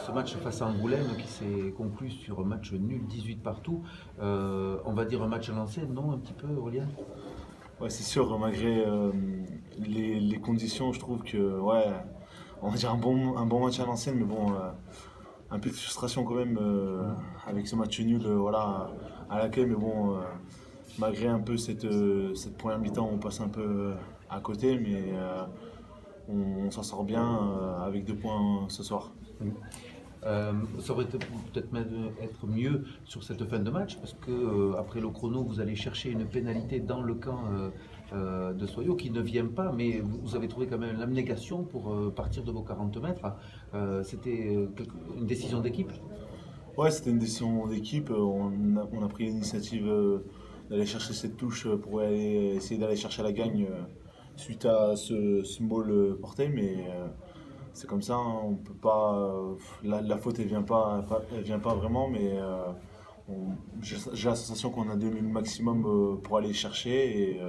ce match face à Angoulême qui s'est conclu sur un match nul 18 partout. On va dire un match à l'ancienne, non? Un petit peu, Aurélien? Ouais, c'est sûr, malgré les conditions, je trouve que, ouais, on va dire un bon match à l'ancienne, mais bon, un peu de frustration quand même avec ce match nul voilà, à l'accueil, mais bon, malgré un peu cette première mi-temps, on passe un peu à côté, mais on s'en sort bien avec 2 points ce soir. Ça aurait peut-être même être mieux sur cette fin de match parce que après le chrono, vous allez chercher une pénalité dans le camp de Soyo qui ne vient pas, mais vous avez trouvé quand même l'abnégation pour partir de vos 40 mètres. C'était une décision d'équipe. Ouais, c'était une décision d'équipe. On a pris l'initiative d'aller chercher cette touche pour essayer d'aller chercher la gagne suite à ce small porté, mais c'est comme ça, hein, on peut pas. La faute, elle vient pas vraiment, mais j'ai la sensation qu'on a donné le maximum pour aller chercher, et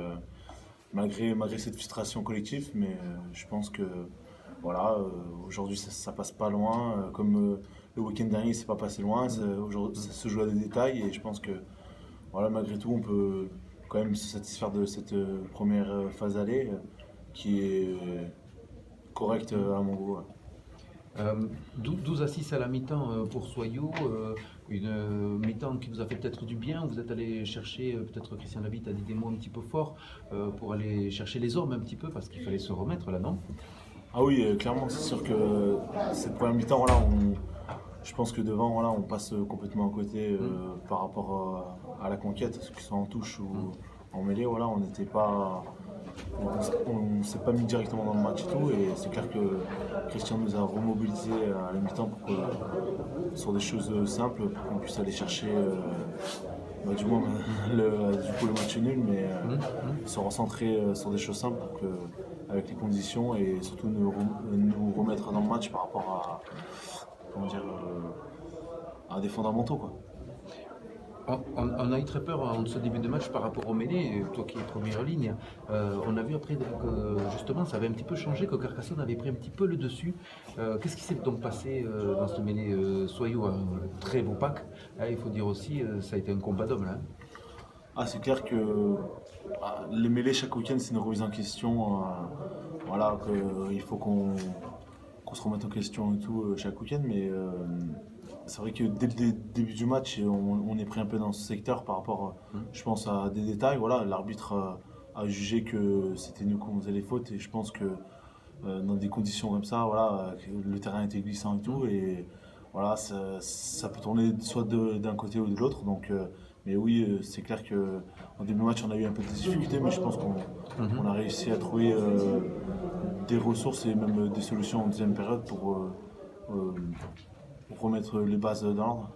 malgré cette frustration collective, mais je pense que voilà, aujourd'hui ça passe pas loin, comme le week-end dernier c'est pas passé loin, aujourd'hui ça se joue à des détails, et je pense que voilà, malgré tout on peut quand même se satisfaire de cette première phase aller qui est correcte à mon goût. Ouais. 12 à 6 à la mi-temps pour Soyo, une mi-temps qui vous a fait peut-être du bien. Vous êtes allé chercher, peut-être Christian Labitte a dit des mots un petit peu forts pour aller chercher les hommes un petit peu parce qu'il fallait se remettre là, non? Ah oui, clairement, c'est sûr que cette première mi-temps, voilà, je pense que devant, voilà, on passe complètement à côté par rapport à la conquête, que ce soit en touche ou en mêlée, voilà, on n'était pas, on s'est pas mis directement dans le match et tout, et c'est clair que Christian nous a remobilisés à la mi-temps sur des choses simples, pour qu'on puisse aller chercher du moins du coup, le match nul, mais se recentrer sur des choses simples pour que, avec les conditions, et surtout nous remettre dans le match par rapport comment dire, à des fondamentaux, quoi. On a eu très peur en ce début de match par rapport au mêlée, toi qui es première ligne. On a vu après que justement ça avait un petit peu changé, que Carcassonne avait pris un petit peu le dessus. Qu'est-ce qui s'est donc passé dans ce mêlée Soyou, un très beau pack. Il faut dire aussi, ça a été un combat d'hommes là. Ah, c'est clair que les mêlées chaque week-end c'est une remise en question. Voilà, il faut qu'on se remette en question et tout chaque week-end, mais c'est vrai que dès le début du match, on est pris un peu dans ce secteur par rapport, je pense, à des détails. Voilà, l'arbitre a jugé que c'était nous qu'on faisait les fautes, et je pense que dans des conditions comme ça, voilà, le terrain était glissant et tout, et voilà, ça peut tourner soit d'un côté ou de l'autre. Donc, mais oui, c'est clair que en début de match, on a eu un peu de difficultés, mais je pense qu'on a réussi à trouver des ressources et même des solutions en deuxième période pour remettre les bases dans l'ordre.